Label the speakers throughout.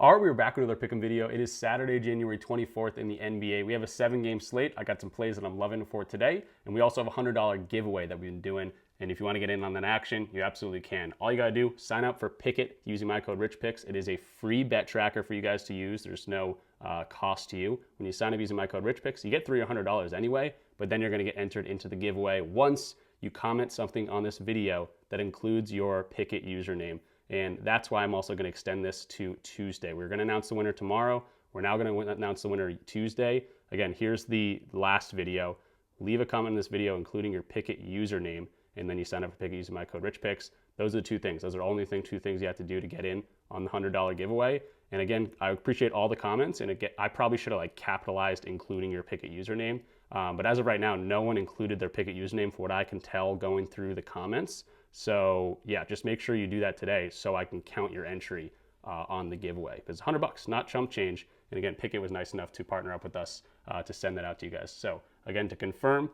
Speaker 1: All right, we're back with another pick'em video. It is Saturday, January 24th in the NBA. We have a 7-game slate. I got some plays that I'm loving for today, and we also have a $100 giveaway that we've been doing. And if you want to get in on that action, you absolutely can. All you got to do, sign up for Pickit using my code RichPicks. It is a free bet tracker for you guys to use. There's no cost to you. When you sign up using my code RichPicks, you get $300 anyway, but then you're going to get entered into the giveaway once you comment something on this video that includes your Pickit username. And that's why I'm also going to extend this to Tuesday. We're going to announce the winner tomorrow. We're now going to announce the winner Tuesday. Again, here's the last video. Leave a comment in this video, including your Pickit username, and then you sign up for Pickit using my code RichPicks. Those are the two things. Those are only two things you have to do to get in on the $100 giveaway. And again, I appreciate all the comments, and I probably should have capitalized including your Pickit username. But as of right now, no one included their Pickit username for what I can tell going through the comments. So yeah, just make sure you do that today so I can count your entry on the giveaway. Because it's $100, not chump change. And again, Pickit was nice enough to partner up with us to send that out to you guys. So again, to confirm,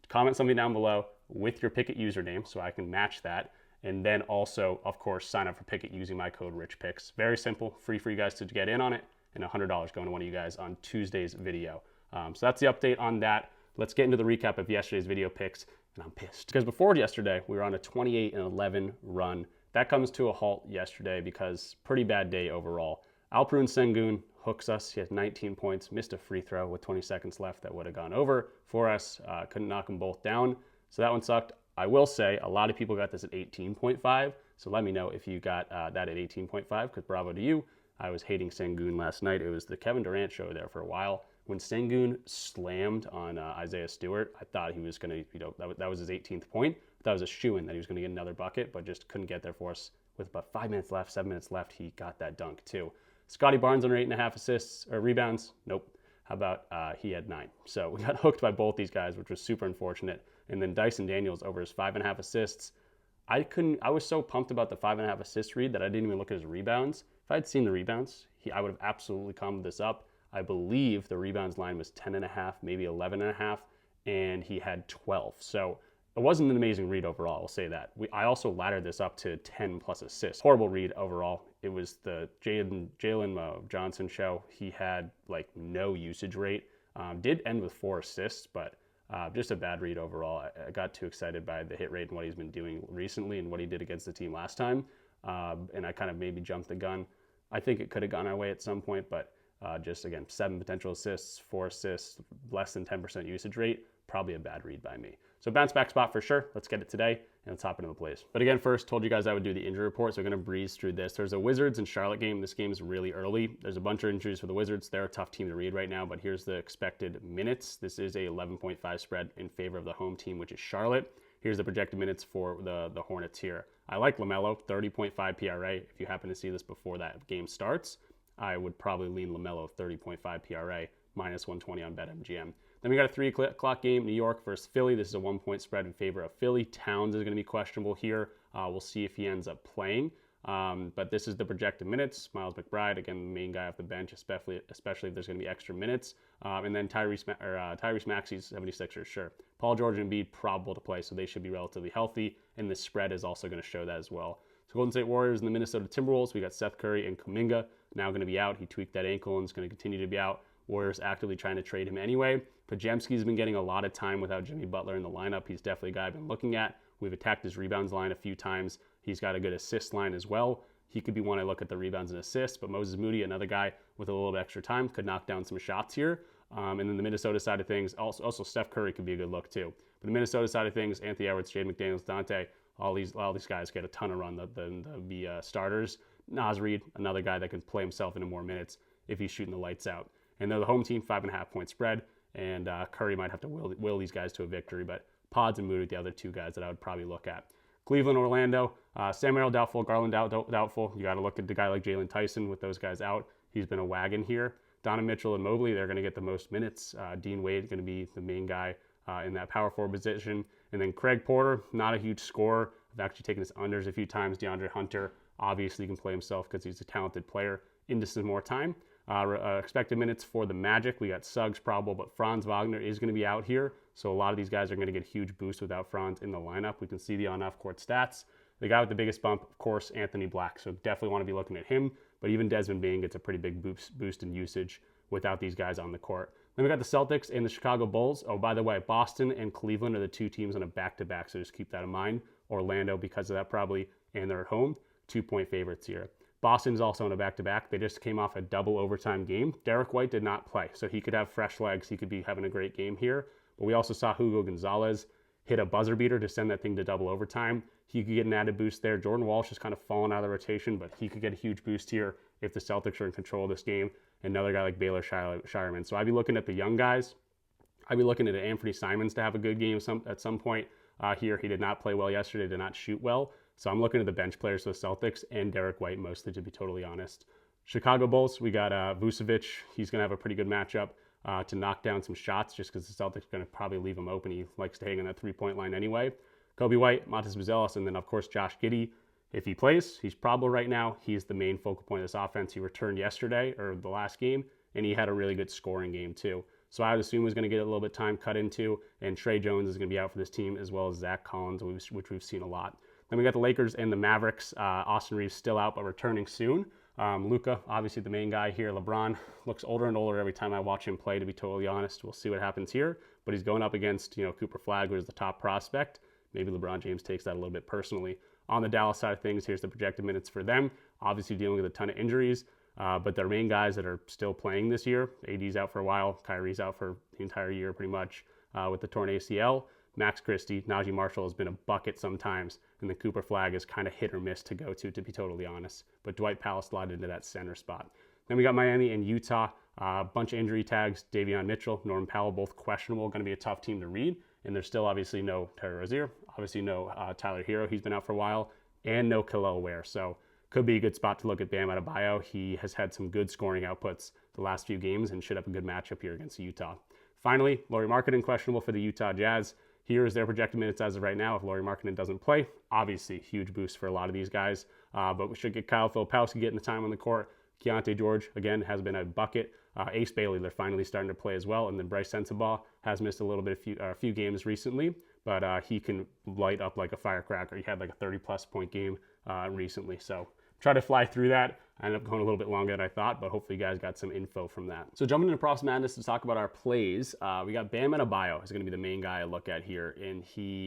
Speaker 1: comment something down below with your Pickit username so I can match that. And then also, of course, sign up for Pickit using my code RichPicks. Very simple, free for you guys to get in on it, and $100 going to one of you guys on Tuesday's video. So that's the update on that. Let's get into the recap of yesterday's video picks. And I'm pissed because before yesterday, we were on a 28-11 run. That comes to a halt yesterday because pretty bad day overall. Alperen Sengun hooks us. He has 19 points, missed a free throw with 20 seconds left that would have gone over for us. Couldn't knock them both down. So that one sucked. I will say a lot of people got this at 18.5. So let me know if you got that at 18.5 because bravo to you. I was hating Sengun last night. It was the Kevin Durant show there for a while. When Sengun slammed on Isaiah Stewart, I thought he was going to, that was his 18th point. That was a shoo-in that he was going to get another bucket, but just couldn't get there for us. With about 5 minutes left, 7 minutes left, he got that dunk too. Scotty Barnes under 8.5 assists or rebounds. Nope. How about he had 9? So we got hooked by both these guys, which was super unfortunate. And then Dyson Daniels over his 5.5 assists. I was so pumped about the 5.5 assist read that I didn't even look at his rebounds. If I had seen the rebounds, I would have absolutely comboed this up. I believe the rebounds line was 10.5, maybe 11.5, and he had 12. So it wasn't an amazing read overall, I'll say that. I also laddered this up to 10 plus assists. Horrible read overall. It was the Jalen Johnson show. He had no usage rate. Did end with 4 assists, but just a bad read overall. I got too excited by the hit rate and what he's been doing recently and what he did against the team last time. And I kind of maybe jumped the gun. I think it could have gone our way at some point, but just again, 7 potential assists, 4 assists, less than 10% usage rate, probably a bad read by me. So bounce back spot for sure. Let's get it today and let's hop into the plays. But again, first told you guys I would do the injury report, so we're going to breeze through this. There's a Wizards and Charlotte game. This game is really early. There's a bunch of injuries for the Wizards. They're a tough team to read right now, but here's the expected minutes. This is a 11.5 spread in favor of the home team, which is Charlotte. Here's the projected minutes for the Hornets here. I like LaMelo, 30.5 PRA. If you happen to see this before that game starts, I would probably lean LaMelo 30.5 PRA, minus 120 on BetMGM. Then we got a 3 o'clock game, New York versus Philly. This is a 1-point spread in favor of Philly. Towns is going to be questionable here. We'll see if he ends up playing. But this is the projected minutes. Miles McBride, again, the main guy off the bench, especially if there's going to be extra minutes. And then Tyrese Maxey's 76ers, sure. Paul George and Embiid probable to play, so they should be relatively healthy. And the spread is also going to show that as well. So Golden State Warriors and the Minnesota Timberwolves, we got Seth Curry and Kuminga now going to be out. He tweaked that ankle and is going to continue to be out. Warriors actively trying to trade him anyway. Podziemski's been getting a lot of time without Jimmy Butler in the lineup. He's definitely a guy I've been looking at. We've attacked his rebounds line a few times. He's got a good assist line as well. He could be one I look at the rebounds and assists, but Moses Moody, another guy with a little bit extra time, could knock down some shots here. And then the Minnesota side of things, also Steph Curry could be a good look too. But the Minnesota side of things, Anthony Edwards, Jaden McDaniels, Dante, all these guys get a ton of run, the starters. Naz Reid, another guy that can play himself into more minutes if he's shooting the lights out. And they're the home team, 5.5 point spread. And Curry might have to will these guys to a victory, but Pods and Moody, the other two guys that I would probably look at. Cleveland, Orlando, Sam Merrill doubtful, Garland doubtful. You got to look at the guy like Jalen Tyson with those guys out. He's been a wagon here. Donovan Mitchell and Mobley, they're going to get the most minutes. Dean Wade going to be the main guy in that power forward position. And then Craig Porter, not a huge scorer. I've actually taken his unders a few times. DeAndre Hunter obviously can play himself because he's a talented player into some more time. Expected minutes for the Magic, we got Suggs probable, but Franz Wagner is going to be out here. So a lot of these guys are going to get a huge boost without Franz in the lineup. We can see the on-off court stats. The guy with the biggest bump, of course, Anthony Black. So definitely want to be looking at him. but even Desmond Bain gets a pretty big boost in usage without these guys on the court. Then we got the Celtics and the Chicago Bulls. Oh, by the way, Boston and Cleveland are the two teams on a back-to-back, so just keep that in mind. Orlando, because of that probably, and they're at home, 2-point favorites here. Boston's also on a back-to-back. They just came off a double overtime game. Derek White did not play, so he could have fresh legs. He could be having a great game here. But we also saw Hugo Gonzalez hit a buzzer beater to send that thing to double overtime. He could get an added boost there. Jordan Walsh is kind of fallen out of the rotation, but he could get a huge boost here if the Celtics are in control of this game. Another guy like Baylor Shireman. So I'd be looking at the young guys. I'd be looking at Anthony Simons to have a good game at some point here. He did not play well yesterday, did not shoot well. So I'm looking at the bench players for the Celtics and Derek White mostly, to be totally honest. Chicago Bulls, we got Vucevic. He's going to have a pretty good matchup to knock down some shots just because the Celtics are going to probably leave him open. He likes to hang on that three-point line anyway. Kobe White, Montes Buzelis, and then, of course, Josh Giddey. If he plays, he's probable right now. He's the main focal point of this offense. He returned yesterday, or the last game, and he had a really good scoring game too. So I would assume he's going to get a little bit of time cut into, and Trey Jones is going to be out for this team, as well as Zach Collins, which we've seen a lot. Then we got the Lakers and the Mavericks. Austin Reeves still out, but returning soon. Luka, obviously the main guy here. LeBron looks older and older every time I watch him play, to be totally honest. We'll see what happens here. But he's going up against, Cooper Flagg, who is the top prospect. Maybe LeBron James takes that a little bit personally. On the Dallas side of things, here's the projected minutes for them. Obviously dealing with a ton of injuries, but their main guys that are still playing this year, AD's out for a while, Kyrie's out for the entire year pretty much with the torn ACL. Max Christie, Najee Marshall has been a bucket sometimes, and the Cooper Flagg is kind of hit or miss to go to be totally honest. But Dwight Powell slotted into that center spot. Then we got Miami and Utah. A bunch of injury tags. Davion Mitchell, Norman Powell, both questionable. Going to be a tough team to read. And there's still obviously no Terry Rozier, obviously no Tyler Hero. He's been out for a while. And no Kel'el Ware. So could be a good spot to look at Bam Adebayo. He has had some good scoring outputs the last few games and should have a good matchup here against Utah. Finally, Lauri Markkanen questionable for the Utah Jazz. Here is their projected minutes as of right now. If Lauri Markkanen doesn't play, obviously huge boost for a lot of these guys. But we should get Kyle Filipowski getting the time on the court. Keontae George, again, has been a bucket. Ace Bailey, they're finally starting to play as well. And then Bryce Sensabaugh has missed a few games recently, but he can light up like a firecracker. He had like a 30-plus point game recently. So try to fly through that. I ended up going a little bit longer than I thought, but hopefully you guys got some info from that. So jumping into Props Madness to talk about our plays, we got Bam Adebayo is going to be the main guy I look at here. And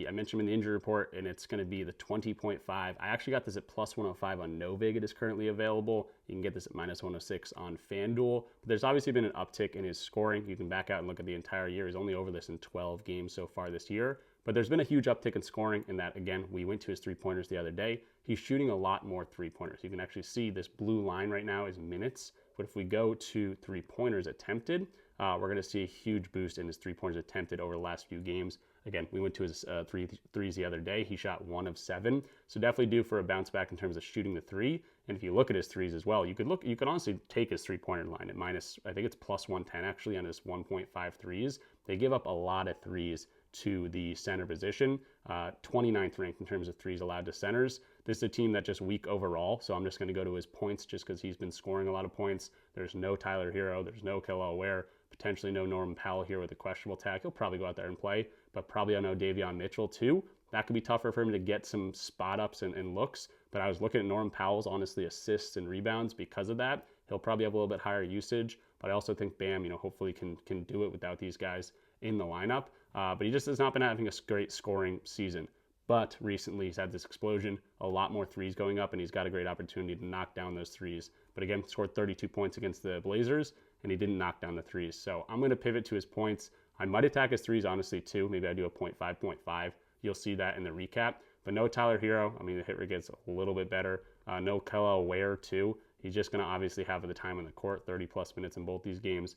Speaker 1: I mentioned him in the injury report, and it's going to be the 20.5. I actually got this at plus 105 on Novig. It is currently available. You can get this at minus 106 on FanDuel. But there's obviously been an uptick in his scoring. You can back out and look at the entire year. He's only over this in 12 games so far this year. But there's been a huge uptick in scoring in that, again, we went to his three-pointers the other day. He's shooting a lot more three-pointers. You can actually see this blue line right now is minutes. But if we go to three-pointers attempted, we're going to see a huge boost in his three-pointers attempted over the last few games. Again, we went to his threes the other day. He shot 1 of 7. So definitely due for a bounce back in terms of shooting the three. And if you look at his threes as well, you could honestly take his three-pointer line at minus, I think it's plus 110 actually on his 1.5 threes. They give up a lot of threes to the center position, 29th ranked in terms of threes allowed to centers. This is a team that just weak overall, so I'm just going to go to his points just because he's been scoring a lot of points. There's no Tyler Hero, there's no Kel'el Ware, potentially no Norman Powell here with a questionable tag. He'll probably go out there and play, but probably I know Davion Mitchell too. That could be tougher for him to get some spot ups and looks, but I was looking at Norman Powell's honestly assists and rebounds because of that. He'll probably have a little bit higher usage, but I also think Bam, hopefully can do it without these guys in the lineup. But he just has not been having a great scoring season. But recently he's had this explosion, a lot more threes going up, and he's got a great opportunity to knock down those threes. But again, scored 32 points against the Blazers, and he didn't knock down the threes. So I'm going to pivot to his points. I might attack his threes, honestly, too. Maybe I do a 0.5. You'll see that in the recap. But no Tyler Hero. I mean, the hit rate gets a little bit better. No Kel'el Ware, too. He's just going to obviously have the time on the court, 30-plus minutes in both these games.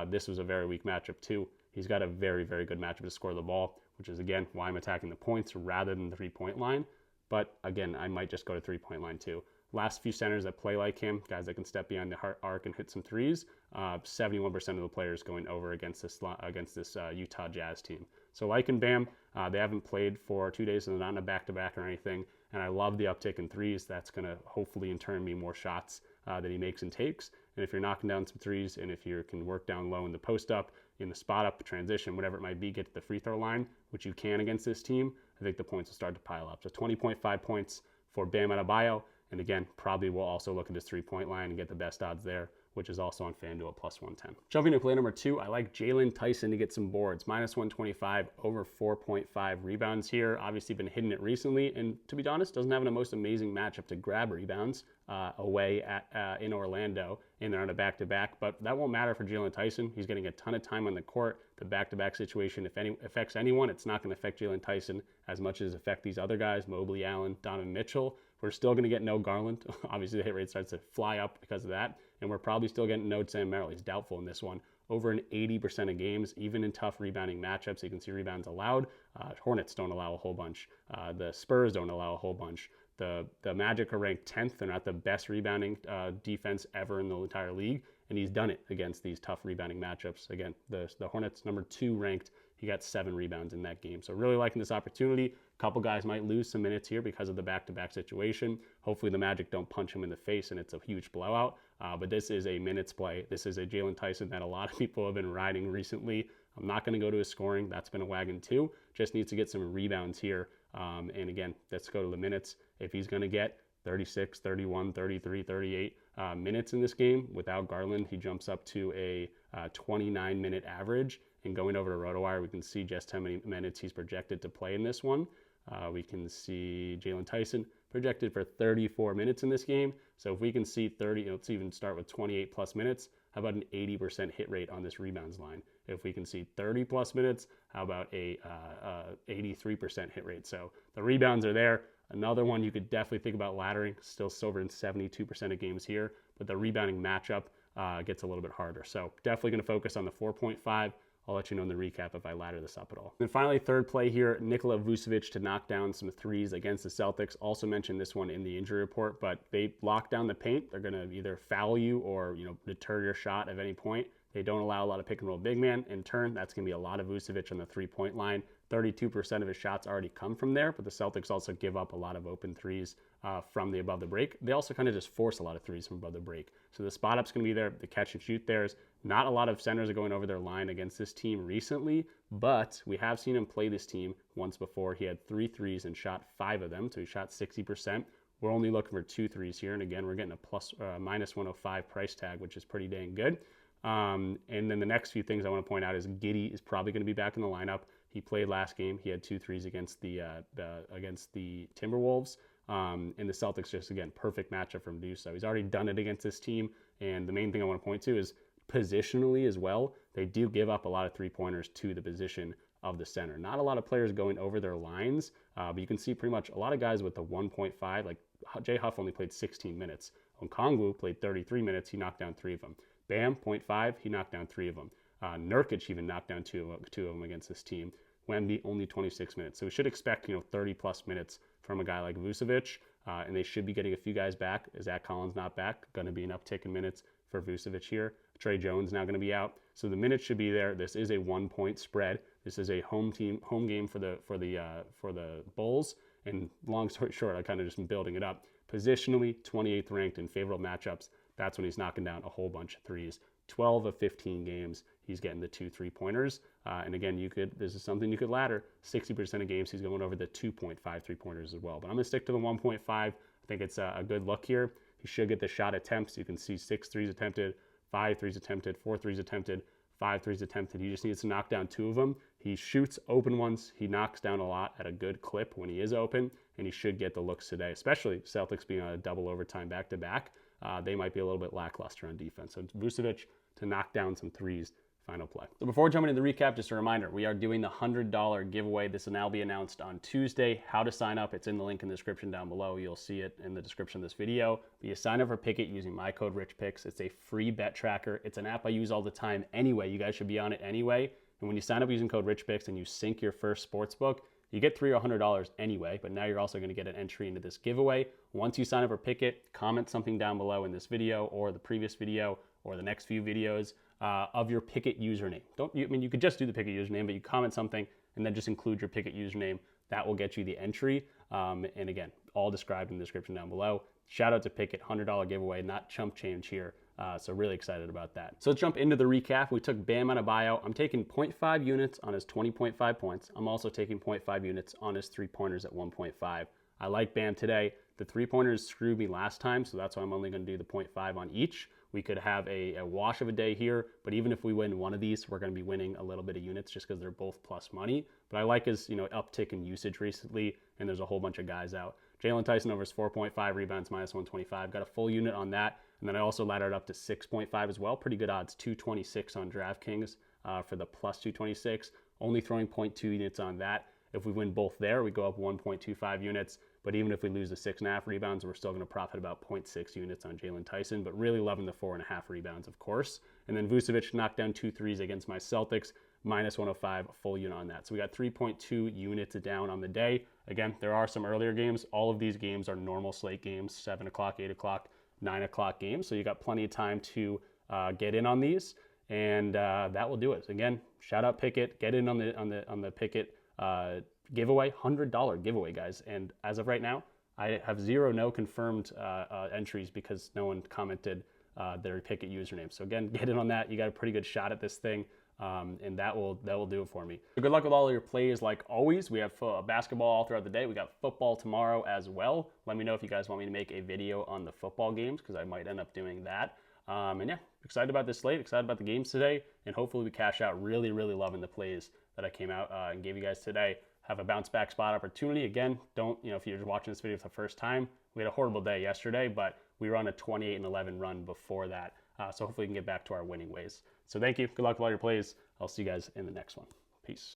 Speaker 1: This was a very weak matchup, too. He's got a very, very good matchup to score the ball, which is, again, why I'm attacking the points rather than the three-point line. But, again, I might just go to three-point line, too. Last few centers that play like him, guys that can step behind the arc and hit some threes, 71% of the players going over against this Utah Jazz team. So like in Bam, they haven't played for 2 days, so they're not in a back-to-back or anything. And I love the uptick in threes. That's going to hopefully in turn mean more shots that he makes and takes. And if you're knocking down some threes, and if you can work down low in the post-up, in the spot-up, transition, whatever it might be, get to the free throw line, which you can against this team, I think the points will start to pile up. So 20.5 points for Bam Adebayo. And again, probably will also look at this 3-point line and get the best odds there, which is also on FanDuel at plus 110. Jumping to play number 2, I like Jalen Tyson to get some boards. Minus 125, over 4.5 rebounds here. Obviously been hitting it recently, and to be honest, doesn't have the most amazing matchup to grab rebounds away in Orlando, and they're on a back-to-back, but that won't matter for Jalen Tyson. He's getting a ton of time on the court. The back-to-back situation, if any affects anyone, it's not going to affect Jalen Tyson as much as affect these other guys, Mobley, Allen, Donovan Mitchell. We're still going to get no Garland. Obviously, the hit rate starts to fly up because of that. And we're probably still getting no Sam Merrill. He's doubtful in this one. Over an 80% of games, even in tough rebounding matchups. You can see rebounds allowed. Hornets don't allow a whole bunch. The Spurs don't allow a whole bunch. The Magic are ranked 10th. They're not the best rebounding defense ever in the entire league. And he's done it against these tough rebounding matchups. Again, the Hornets, number 2 ranked. He got 7 rebounds in that game. So really liking this opportunity. A couple guys might lose some minutes here because of the back-to-back situation. Hopefully the Magic don't punch him in the face and it's a huge blowout. But this is a minutes play. This is a Jalen Tyson that a lot of people have been riding recently. I'm not going to go to his scoring. That's been a wagon too. Just needs to get some rebounds here. And again, let's go to the minutes. If he's going to get 36, 31, 33, 38 minutes in this game without Garland, he jumps up to a 29-minute average. And going over to RotoWire, we can see just how many minutes he's projected to play in this one. We can see Jalen Tyson projected for 34 minutes in this game. So if we can see 30, let's even start with 28 plus minutes. How about an 80% hit rate on this rebounds line? If we can see 30 plus minutes, how about a 83% hit rate? So the rebounds are there. Another one you could definitely think about laddering. Still over in 72% of games here, but the rebounding matchup gets a little bit harder. So definitely going to focus on the 4.5. I'll let you know in the recap if I ladder this up at all. And finally, third play here, Nikola Vucevic to knock down some threes against the Celtics. Also mentioned this one in the injury report, but they lock down the paint. They're going to either foul you or deter your shot at any point. They don't allow a lot of pick and roll big man. In turn, that's going to be a lot of Vucevic on the 3-point line. 32% of his shots already come from there, but the Celtics also give up a lot of open threes from the above the break. They also kind of just force a lot of threes from above the break. So the spot up's going to be there. The catch and shoot there's not a lot of centers are going over their line against this team recently, but we have seen him play this team once before. He had 3 threes and shot 5 of them, so he shot 60%. We're only looking for 2 threes here, and again, we're getting a minus 105 price tag, which is pretty dang good. And then the next few things I want to point out is Giddey is probably going to be back in the lineup. He played last game. He had 2 threes against the Timberwolves. And the Celtics just, again, perfect matchup for him to do so. He's already done it against this team. And the main thing I want to point to is positionally as well, they do give up a lot of 3-pointers to the position of the center. Not a lot of players going over their lines, but you can see pretty much a lot of guys with the 1.5, like Jay Huff only played 16 minutes. Okongwu played 33 minutes. He knocked down 3 of them. Bam, 0.5, he knocked down 3 of them. Nurkic even knocked down two of them against this team. Wemby only 26 minutes. So we should expect 30 plus minutes from a guy like Vucevic, and they should be getting a few guys back. Zach Collins not back, going to be an uptick in minutes for Vucevic here. Trey Jones now going to be out, so the minutes should be there. This is a 1-point spread. This is a home game for the Bulls. And long story short, I kind of just been building it up. Positionally, 28th ranked in favorable matchups. That's when he's knocking down a whole bunch of threes. 12 of 15 games, he's getting the 2 3-pointers. And again, this is something you could ladder. 60% of games, he's going over the 2.5 3-pointers as well. But I'm going to stick to the 1.5. I think it's a good look here. He should get the shot attempts. You can see 6 threes attempted, 5 threes attempted, 4 threes attempted, 5 threes attempted. He just needs to knock down 2 of them. He shoots open ones. He knocks down a lot at a good clip when he is open, and he should get the looks today, especially Celtics being on a double overtime back-to-back. They might be a little bit lackluster on defense. So Vucevic to knock down some threes, final play. So before jumping into the recap, just a reminder, we are doing the $100 giveaway. This will now be announced on Tuesday. How to sign up, it's in the link in the description down below. You'll see it in the description of this video. But you sign up for Pikkit using my code RichPicks. It's a free bet tracker. It's an app I use all the time anyway. You guys should be on it anyway. And when you sign up using code RichPicks and you sync your first sportsbook, you get $300 or $100 anyway, but now you're also going to get an entry into this giveaway. Once you sign up for Pikkit, comment something down below in this video or the previous video or the next few videos of your Pikkit username. You could just do the Pikkit username, but you comment something and then just include your Pikkit username. That will get you the entry. And again, all described in the description down below. Shout out to Pikkit, $100 giveaway, not chump change here. So really excited about that. So let's jump into the recap. We took Bam out of buyout. I'm taking 0.5 units on his 20.5 points. I'm also taking 0.5 units on his 3-pointers at 1.5. I like Bam today. The 3-pointers screwed me last time, so that's why I'm only going to do the 0.5 on each. We could have a wash of a day here, but even if we win one of these, we're going to be winning a little bit of units just because they're both plus money. But I like his, uptick in usage recently, and there's a whole bunch of guys out. Jalen Tyson over his 4.5 rebounds, minus 125. Got a full unit on that. And then I also laddered up to 6.5 as well. Pretty good odds, 226 on DraftKings for the plus 226. Only throwing 0.2 units on that. If we win both there, we go up 1.25 units. But even if we lose the 6.5 rebounds, we're still going to profit about 0.6 units on Jalen Tyson. But really loving the 4.5 rebounds, of course. And then Vucevic knocked down 2 threes against my Celtics, minus 105, a full unit on that. So we got 3.2 units down on the day. Again, there are some earlier games. All of these games are normal slate games, 7 o'clock, 8 o'clock, 9 o'clock games. So you got plenty of time to get in on these. And that will do it. Again, shout out Pickett. Get in on the Pickett giveaway, $100 giveaway, guys. And as of right now, I have no confirmed entries because no one commented their Pickett username. So again, get in on that. You got a pretty good shot at this thing. And that will do it for me. So good luck with all of your plays like always. We have basketball all throughout the day. We got football tomorrow as well. Let me know if you guys want me to make a video on the football games because I might end up doing that. And yeah, excited about this slate, excited about the games today, and hopefully we cash out. Really, really loving the plays that I came out and gave you guys today. Have a bounce back spot opportunity. Again, if you're watching this video for the first time, we had a horrible day yesterday, but we were on a 28-11 run before that. So hopefully we can get back to our winning ways. So thank you. Good luck with all your plays. I'll see you guys in the next one. Peace.